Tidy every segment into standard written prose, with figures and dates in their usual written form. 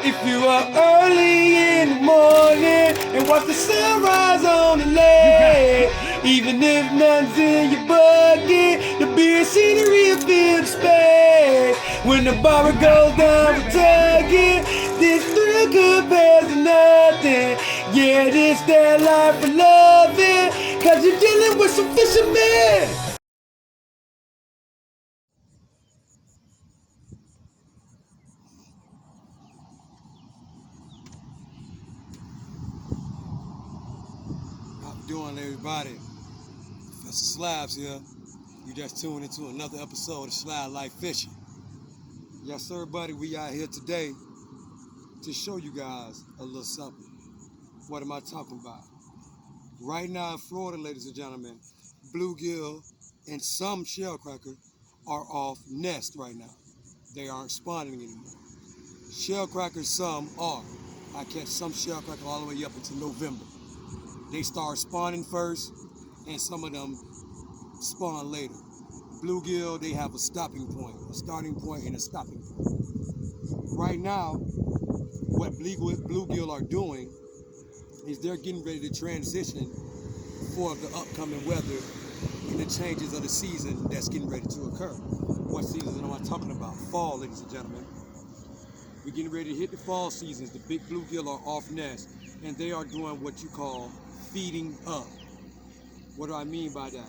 If you are early in the morning and watch the sunrise on the lake, even if nothing's in your bucket, the beer scenery will fill the space. When the bar goes down for tugging, this thrill compares to nothing. Yeah, this that life for loving, cause you're dealing with some fishermen. How you doing, everybody? Professor Slabz here. You just tuned into another episode of Slablyfe Fishing. Yes, sir, buddy. We out here today to show you guys a little something. What am I talking about? Right now in Florida, ladies and gentlemen, bluegill and some shellcracker are off nest right now. They aren't spawning anymore. Shellcrackers, some are. I catch some shellcracker all the way up until November. They start spawning first, and some of them spawn later. Bluegill, they have a stopping point, a starting point and a stopping point. Right now, what bluegill are doing is they're getting ready to transition for the upcoming weather and the changes of the season that's getting ready to occur. What season am I talking about? Fall, ladies and gentlemen. We're getting ready to hit the fall seasons. The big bluegill are off nest, and they are doing what you call feeding up. What do I mean by that?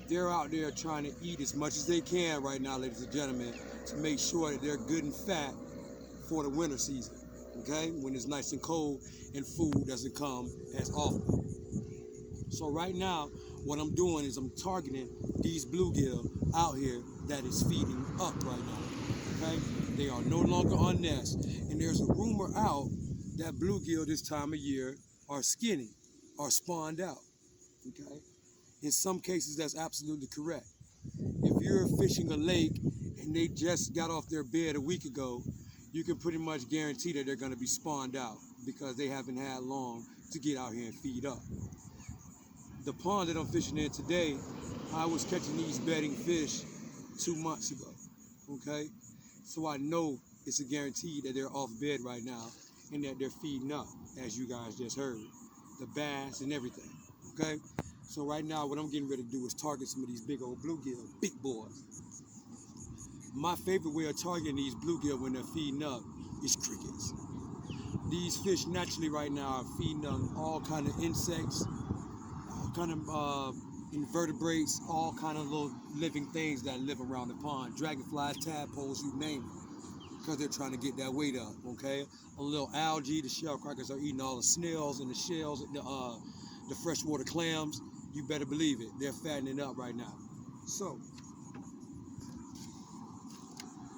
They're out there trying to eat as much as they can right now, ladies and gentlemen, to make sure that they're good and fat for the winter season, okay? When it's nice and cold and food doesn't come as often. So right now, what I'm doing is I'm targeting these bluegill out here that is feeding up right now, okay? They are no longer on nest, and there's a rumor out that bluegill this time of year are skinny, are spawned out, okay? In some cases, that's absolutely correct. If you're fishing a lake and they just got off their bed a week ago, you can pretty much guarantee that they're gonna be spawned out because they haven't had long to get out here and feed up. The pond that I'm fishing in today, I was catching these bedding fish 2 months ago, okay? So I know it's a guarantee that they're off bed right now and that they're feeding up, as you guys just heard, the bass and everything, okay? So right now, what I'm getting ready to do is target some of these big old bluegill, big boys. My favorite way of targeting these bluegill when they're feeding up is crickets. These fish naturally right now are feeding on all kind of insects, all kind of invertebrates, all kind of little living things that live around the pond. Dragonflies, tadpoles, you name it, because they're trying to get that weight up, okay? A little algae, the shellcrackers are eating all the snails and the shells, the freshwater clams. You better believe it, they're fattening up right now. So,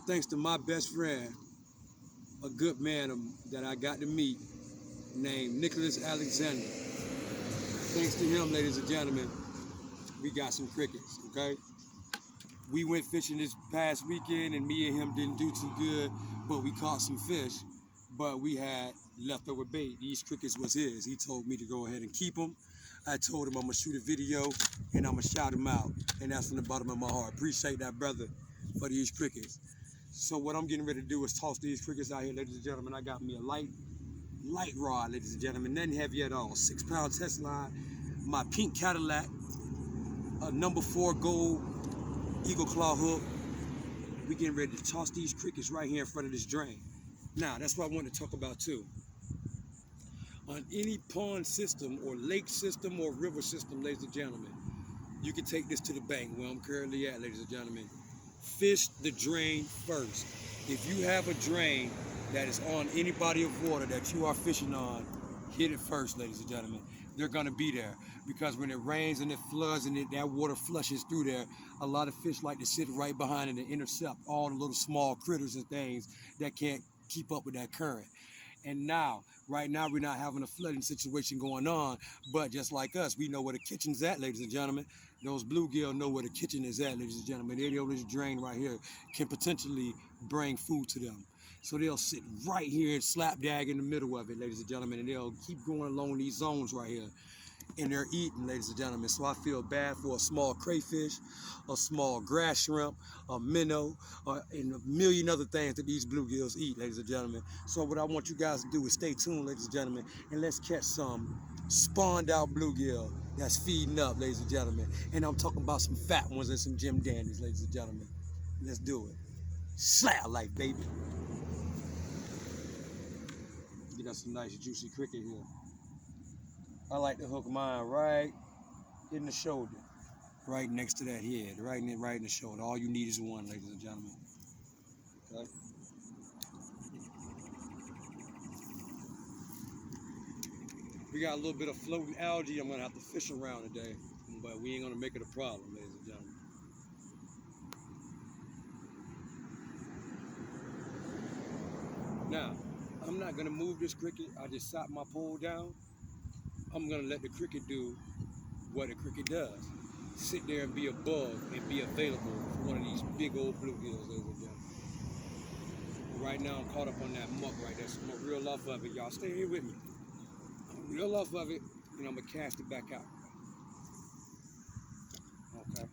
thanks to my best friend, a good man that I got to meet, named Nicholas Alexander. Thanks to him, ladies and gentlemen, we got some crickets, okay? We went fishing this past weekend and me and him didn't do too good, but we caught some fish, but we had leftover bait. These crickets was his. He told me to go ahead and keep them. I told him I'm gonna shoot a video and I'm gonna shout him out. And that's from the bottom of my heart. Appreciate that, brother, for these crickets. So what I'm getting ready to do is toss these crickets out here, ladies and gentlemen. I got me a light rod, ladies and gentlemen, nothing heavy at all. 6-pound test line, my pink Cadillac, a number 4 gold eagle claw hook. We getting ready to toss these crickets right here in front of this drain. Now, that's what I want to talk about too. On any pond system or lake system or river system, ladies and gentlemen, you can take this to the bank where I'm currently at, ladies and gentlemen. Fish the drain first. If you have a drain that is on any body of water that you are fishing on, hit it first, ladies and gentlemen. They're gonna be there because when it rains and it floods and that water flushes through there, a lot of fish like to sit right behind it and intercept all the little small critters and things that can't keep up with that current. And now, right now, we're not having a flooding situation going on, but just like us, we know where the kitchen's at, ladies and gentlemen. Those bluegill know where the kitchen is at, ladies and gentlemen. They know this drain right here can potentially bring food to them. So they'll sit right here and slap dag in the middle of it, ladies and gentlemen, and they'll keep going along these zones right here. and they're eating, ladies and gentlemen. So I feel bad for a small crayfish, a small grass shrimp, a minnow, and a million other things that these bluegills eat, ladies and gentlemen. So what I want you guys to do is stay tuned, ladies and gentlemen, and let's catch some spawned out bluegill that's feeding up, ladies and gentlemen. And I'm talking about some fat ones and some Jim Dandies, ladies and gentlemen. Let's do it. Slablyfe, baby. Get us some nice juicy cricket here. I like to hook mine right in the shoulder, right next to that head, right in the shoulder. All you need is one, ladies and gentlemen. Okay. We got a little bit of floating algae I'm gonna have to fish around today, but we ain't gonna make it a problem, ladies and gentlemen. Now, I'm not gonna move this cricket. I just sat my pole down. I'm gonna let the cricket do what a cricket does. Sit there and be a bug and be available for one of these big old bluegills, ladies and gentlemen. Right now I'm caught up on that muck right there. So I'm gonna reel off of it. Y'all stay here with me. I'm gonna reel off of it and I'm gonna cast it back out. Okay.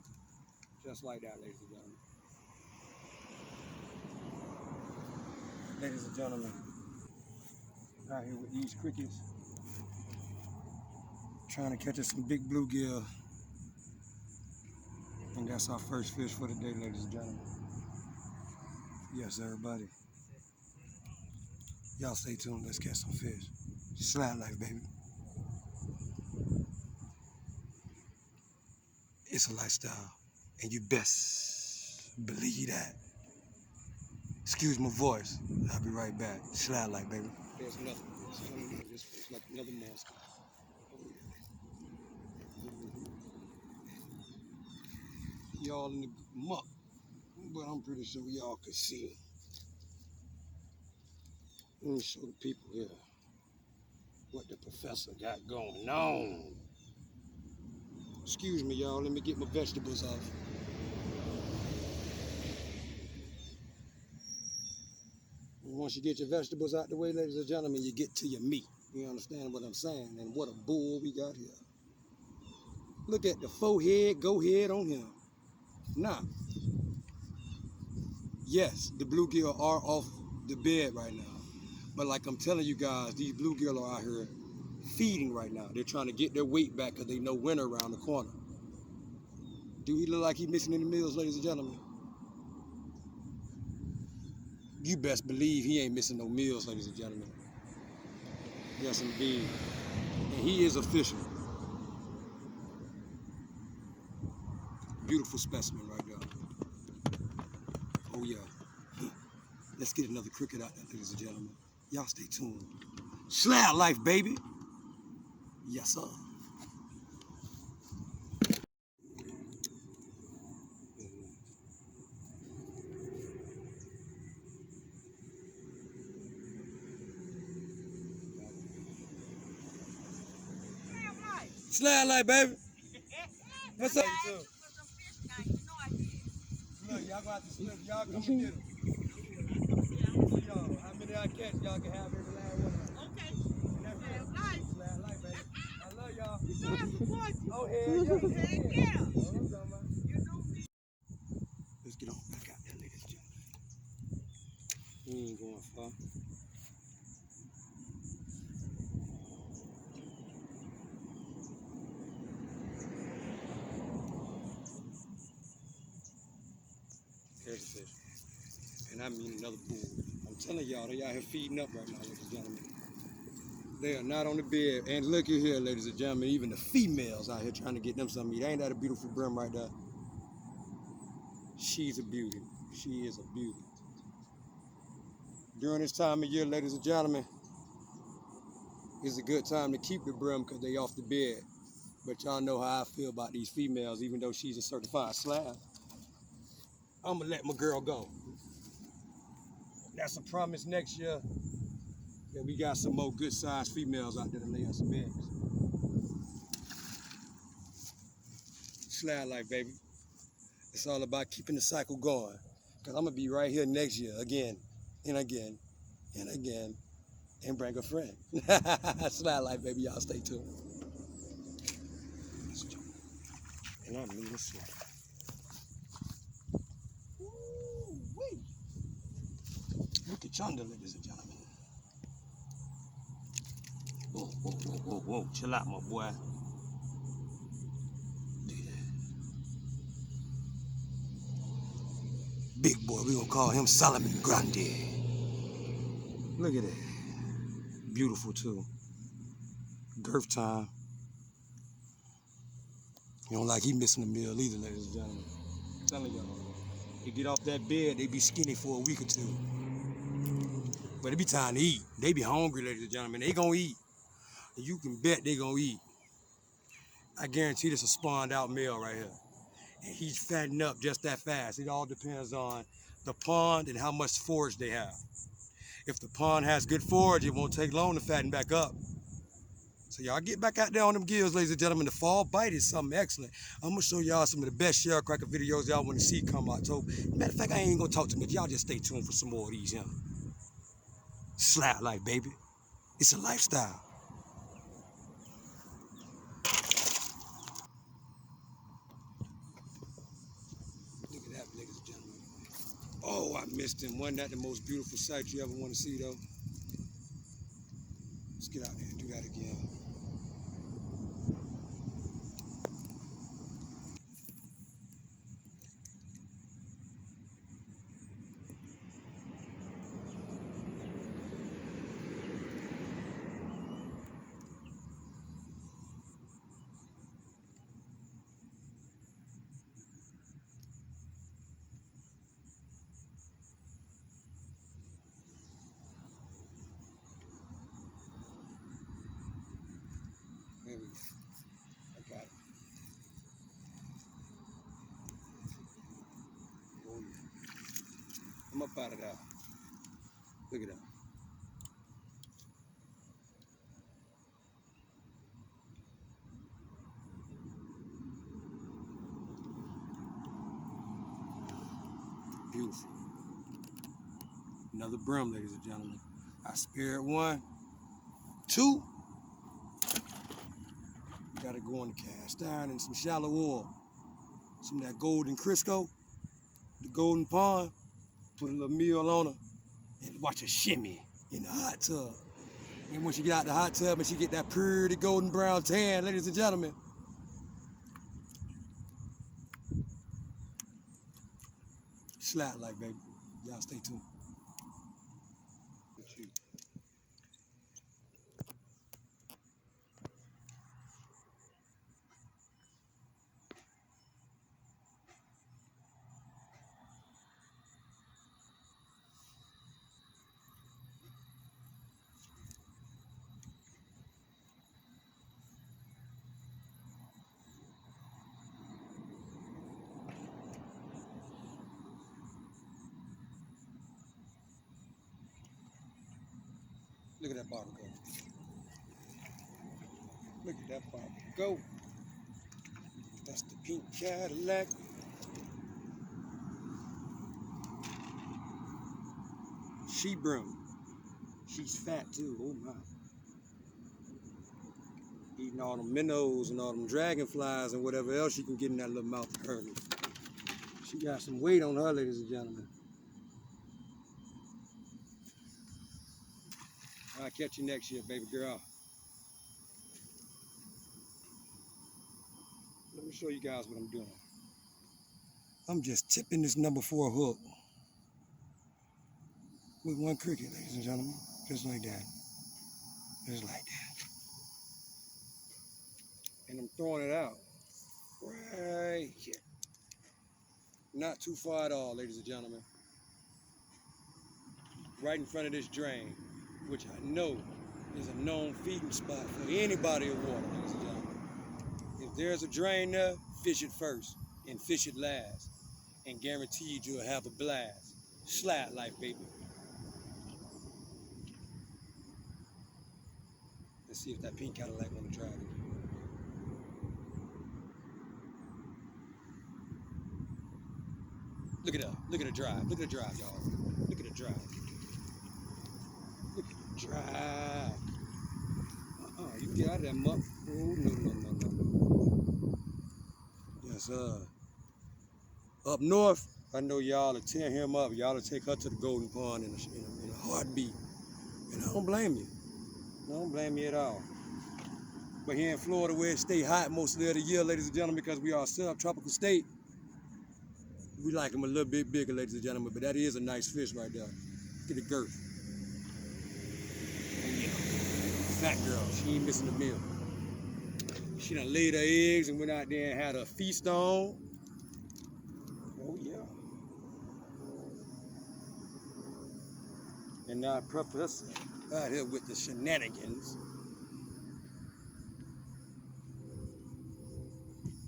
Just like that, ladies and gentlemen. Ladies and gentlemen, out here with these crickets, trying to catch us some big bluegill. And that's our first fish for the day, ladies and gentlemen. Yes, everybody. Y'all stay tuned. Let's catch some fish. Slablyfe, baby. It's a lifestyle, and you best believe that. Excuse my voice. I'll be right back. Slablyfe, baby. There's nothing. It's like another monster. Y'all in the muck, but I'm pretty sure y'all could see it. Let me show the people here what the professor got going on. Excuse me, y'all. Let me get my vegetables off. And once you get your vegetables out the way, ladies and gentlemen, you get to your meat. You understand what I'm saying? And what a bull we got here. Look at the forehead, go head on him. Now, yes, the bluegill are off the bed right now. But like I'm telling you guys, these bluegill are out here feeding right now. They're trying to get their weight back because they know winter around the corner. Do he look like he's missing any meals, ladies and gentlemen? You best believe he ain't missing no meals, ladies and gentlemen. Yes, indeed. And he is official. Beautiful specimen right there. Oh yeah. Let's get another cricket out there, ladies and gentlemen. Y'all stay tuned. Slablyfe, baby. Yes, sir. Slablyfe, baby. What's up? Look, y'all got to slip. Y'all come and get them. Y'all, how many I catch, y'all can have every last one. Okay. Slablyfe, baby. I love y'all. You know I support you. Oh, hell yeah. Hell yeah. You know me. Let's get on back out there, ladies and gentlemen. We ain't going far. There's a fish. And I mean another bull. I'm telling y'all, they out here feeding up right now, ladies and gentlemen. They are not on the bed. And look at here, ladies and gentlemen, even the females out here trying to get them some meat. Ain't that a beautiful brim right there? She's a beauty. She is a beauty. During this time of year, ladies and gentlemen, it's a good time to keep the brim because they off the bed. But y'all know how I feel about these females, even though she's a certified slab. I'm gonna let my girl go. That's a promise next year that we got some more good sized females out there to lay us some eggs. Slablyfe, baby. It's all about keeping the cycle going. Cause I'm gonna be right here next year again and again and again and bring a friend. Slablyfe, baby, y'all stay tuned. And I mean this shit. Ooh-wee. Look at yonder, ladies and gentlemen. Whoa, whoa, whoa, whoa, whoa. Chill out, my boy. Look at that. Big boy, we gonna call him Solomon Grande. Look at that. Beautiful too. Girth time. You don't like he missing the meal either, ladies and gentlemen. I'm telling y'all. They get off that bed, they be skinny for a week or two. But it be time to eat. They be hungry, ladies and gentlemen. They gonna eat. And you can bet they gonna eat. I guarantee this a spawned out male right here. And he's fattening up just that fast. It all depends on the pond and how much forage they have. If the pond has good forage, it won't take long to fatten back up. So y'all get back out there on them gills, ladies and gentlemen. The fall bite is something excellent. I'm gonna show y'all some of the best shellcracker videos y'all want to see come October. Matter of fact, I ain't gonna talk too much. Y'all just stay tuned for some more of these, you know. Slablyfe, baby. It's a lifestyle. Look at that, ladies and gentlemen. Oh, I missed him. Wasn't that the most beautiful sight you ever want to see, though? Let's get out there and do that again. There we go. I got it. Oh, yeah. I'm up out of that. Look at that. Beautiful. Another brim, ladies and gentlemen. I spared one. Two. You gotta go on the cast iron and some shallow oil. Some of that golden Crisco, the golden pond. Put a little meal on her and watch her shimmy in the hot tub. And when she get out the hot tub and she get that pretty golden brown tan, ladies and gentlemen. Slablyfe, baby. Y'all stay tuned. Look at that barber go. Look at that barber go. That's the pink Cadillac. She brim. She's fat too. Oh my. Eating all them minnows and all them dragonflies and whatever else she can get in that little mouth of hers. She got some weight on her, ladies and gentlemen. I'll catch you next year, baby girl. Let me show you guys what I'm doing. I'm just tipping this number 4 hook with one cricket, ladies and gentlemen. Just like that. Just like that. And I'm throwing it out right here. Not too far at all, ladies and gentlemen. Right in front of this drain, which I know is a known feeding spot for any body of water, ladies and gentlemen. If there's a drain there, fish it first and fish it last. And guaranteed you'll have a blast. Slablyfe, baby. Let's see if that pink Cadillac want to drive it. Look at her. Look at her drive. Look at her drive, y'all. Look at her drive. Look at her drive. You get out of that muck. Oh, no. Yes, Cause up north, I know y'all will tear him up. Y'all will take her to the Golden Pond in a heartbeat. And I don't blame you. I don't blame you at all. But here in Florida, where it stay hot most of the year, ladies and gentlemen, because we are a subtropical state, we like them a little bit bigger, ladies and gentlemen. But that is a nice fish right there. Look at the girth. Oh yeah, fat girl. She ain't missing a meal. She done laid her eggs and went out there and had a feast on. Oh yeah. And now Pro-Fessor out here with the shenanigans.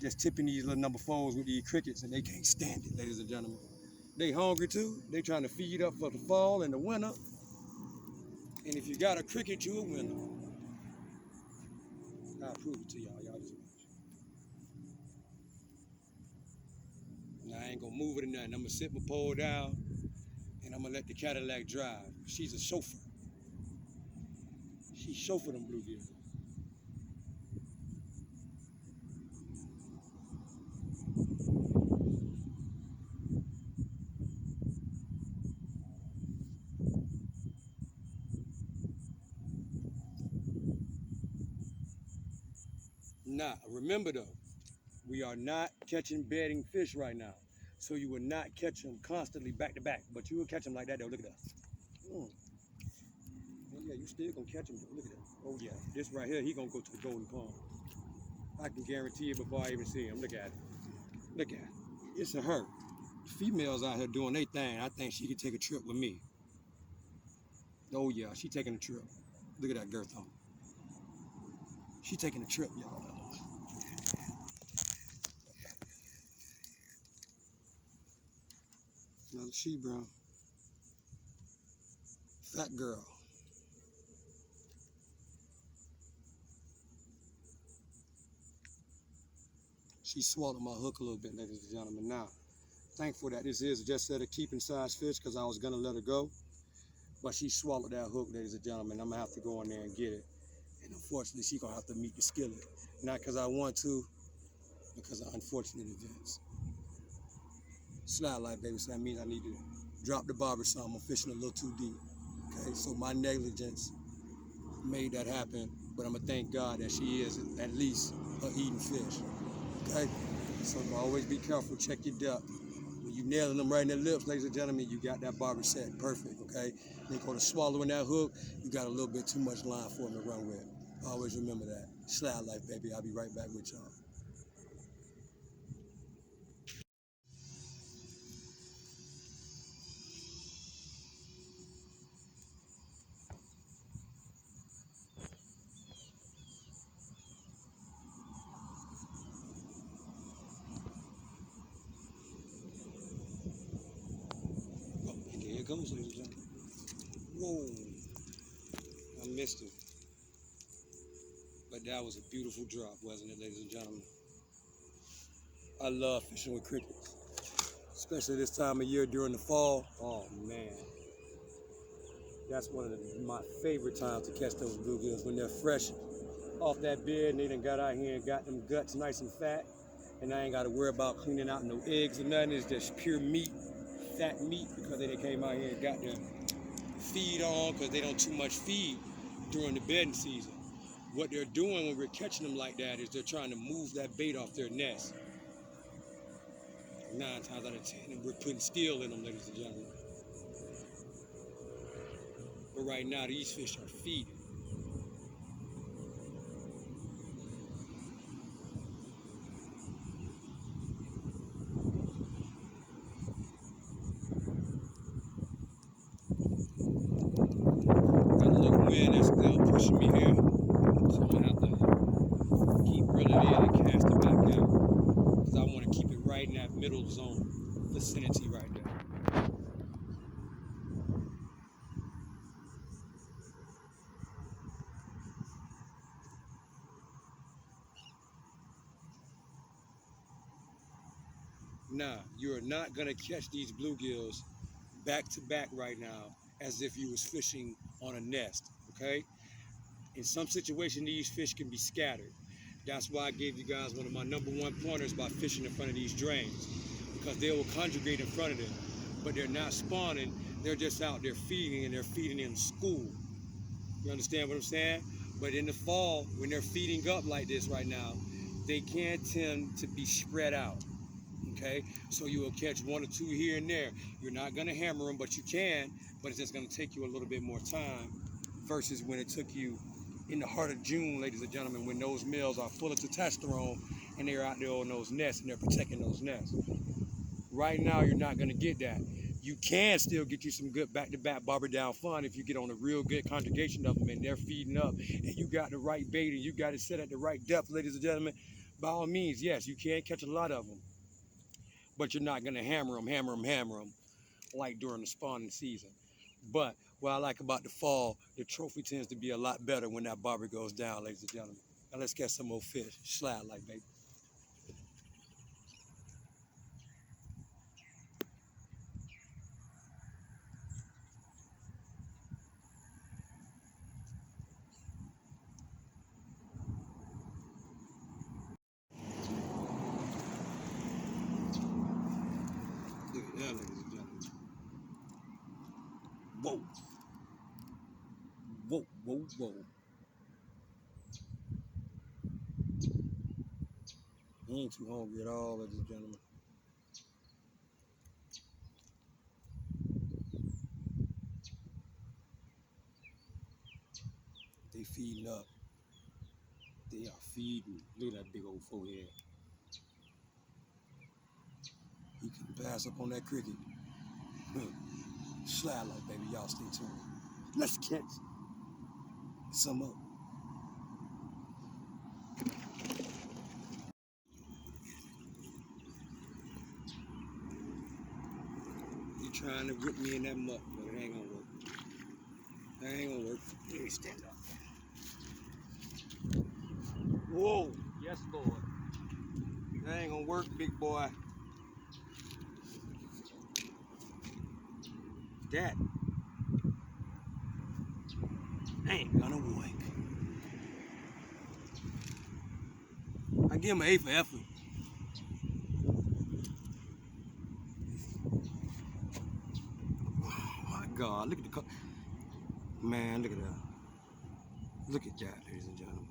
Just tipping these little number 4s with these crickets, and they can't stand it, ladies and gentlemen. They hungry too. They trying to feed up for the fall and the winter. And if you got a cricket, you a winner. I'll prove it to y'all. Y'all just watch. Now I ain't gonna move it or nothing. I'm gonna sit my pole down, and I'm gonna let the Cadillac drive. She's a chauffeur. She chauffeur them bluegills. Now, remember though, we are not catching bedding fish right now. So you will not catch them constantly back to back, but you will catch them like that though. Look at that. Oh yeah, you still gonna catch them though. Look at that. Oh yeah, this right here, he gonna go to the Golden Pond. I can guarantee it before I even see him. Look at it. Look at it. It's a her. The females out here doing their thing. I think she could take a trip with me. Oh yeah, she taking a trip. Look at that girth on. She taking a trip, y'all. Another she brown. Fat girl. She swallowed my hook a little bit, ladies and gentlemen. Now, thankful that this is just a keeping size fish because I was gonna let her go. But she swallowed that hook, ladies and gentlemen. I'm gonna have to go in there and get it. And unfortunately, she gonna have to meet the skillet. Not because I want to, because of unfortunate events. Slablyfe, baby, so that means I need to drop the bobber some. I'm fishing a little too deep. Okay, so my negligence made that happen, but I'm gonna thank God that she is at least eating fish. Okay, so always be careful, check your depth. When you nailing them right in their lips, ladies and gentlemen, you got that bobber set perfect, okay? Then go to swallowing that hook, you got a little bit too much line for them to run with. Always remember that. Slablyfe, baby, I'll be right back with y'all. Oh, and here it goes, ladies and gentlemen. Whoa, I missed it. But that was a beautiful drop, wasn't it, ladies and gentlemen? I love fishing with crickets, especially this time of year during the fall. Oh man, that's one of my favorite times to catch those bluegills when they're fresh off that bed and they done got out here and got them guts nice and fat, and I ain't got to worry about cleaning out no eggs or nothing. It's just pure meat, fat meat, because they came out here and got their feed on because they don't too much feed during the bedding season. What they're doing when we're catching them like that is they're trying to move that bait off their nest. 9 times out of 10, we're putting steel in them, ladies and gentlemen. But right now, these fish are feeding. Got a little wind that's still pushing me here, so I'm gonna have to keep reeling in and cast it back out, because I want to keep it right in that middle zone vicinity right there. Now, you're not gonna catch these bluegills back to back right now as if you was fishing on a nest, okay? In some situations, these fish can be scattered. That's why I gave you guys one of my #1 pointers by fishing in front of these drains, because they will congregate in front of them, but they're not spawning. They're just out there feeding, and they're feeding in school. You understand what I'm saying? But in the fall, when they're feeding up like this right now, they can tend to be spread out. Okay, so you will catch 1 or 2 here and there. You're not gonna hammer them, but you can. But it's just gonna take you a little bit more time versus when it took you in the heart of June, ladies and gentlemen, when those males are full of testosterone and they're out there on those nests and they're protecting those nests. Right now, you're not gonna get that. You can still get you some good back-to-back bobber down fun if you get on a real good conjugation of them and they're feeding up and you got the right bait and you got it set at the right depth, ladies and gentlemen. By all means, yes, you can catch a lot of them, but you're not gonna hammer them like during the spawning season. But what I like about the fall, the trophy tends to be a lot better when that bobber goes down, ladies and gentlemen. Now let's catch some more fish. Slablyfe, baby. Look at that, ladies and gentlemen. Whoa. Whoa, whoa, whoa. He ain't too hungry at all, ladies and gentlemen. They feeding up. They are feeding. Look at that big old forehead. He can pass up on that cricket. Slablyfe, baby. Y'all stay tuned. Let's catch some up. You trying to whip me in that muck, but it ain't gonna work. That ain't gonna work. Let me stand up. Whoa, yes, Lord. That ain't gonna work, big boy. That ain't gonna work. I give him an A for effort. Oh my God, look at the color. Man, look at that. Look at that, ladies and gentlemen.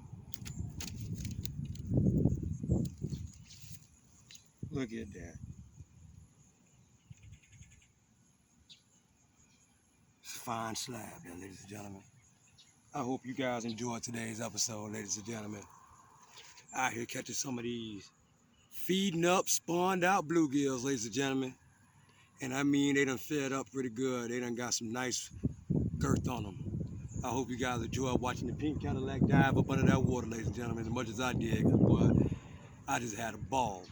Look at that. It's a fine slab there, ladies and gentlemen. I hope you guys enjoyed today's episode, ladies and gentlemen. Out here catching some of these feeding up, spawned out bluegills, ladies and gentlemen. And I mean, they done fed up pretty good. They done got some nice girth on them. I hope you guys enjoyed watching the pink Cadillac dive up under that water, ladies and gentlemen, as much as I did, because boy, I just had a ball.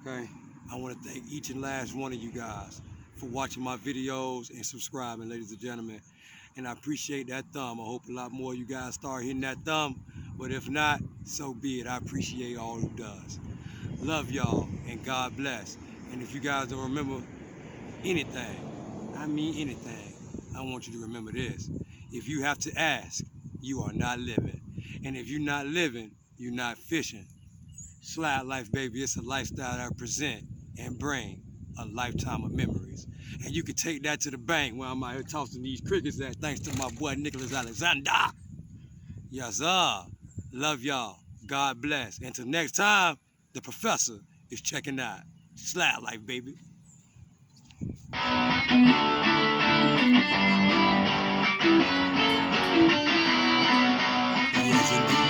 Okay? I want to thank each and last one of you guys for watching my videos and subscribing, ladies and gentlemen. And I appreciate that thumb. I hope a lot more of you guys start hitting that thumb. But if not, so be it. I appreciate all who does. Love y'all, and God bless. And if you guys don't remember anything, I mean anything, I want you to remember this. If you have to ask, you are not living. And if you're not living, you're not fishing. Slablyfe, baby, it's a lifestyle that I present and bring a lifetime of memories. And you can take that to the bank while I'm out here tossing these crickets at, thanks to my boy Nicholas Alexander. Yes, sir. Love y'all. God bless. Until next time, the Pro-Fessor is checking out. Slablyfe, baby. Yes, indeed.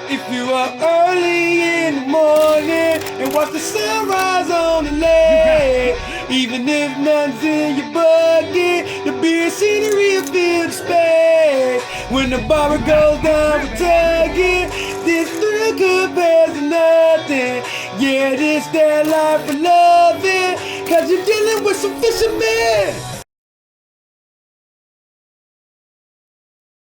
If you are early in the morning and watch the sunrise on the lake, even if none's in your bucket, the beer scenery will fill the space. When the bobber goes down with tugging, this thrill compares to nothing. Yeah, this that life for loving. Cause you're dealing with some fishermen.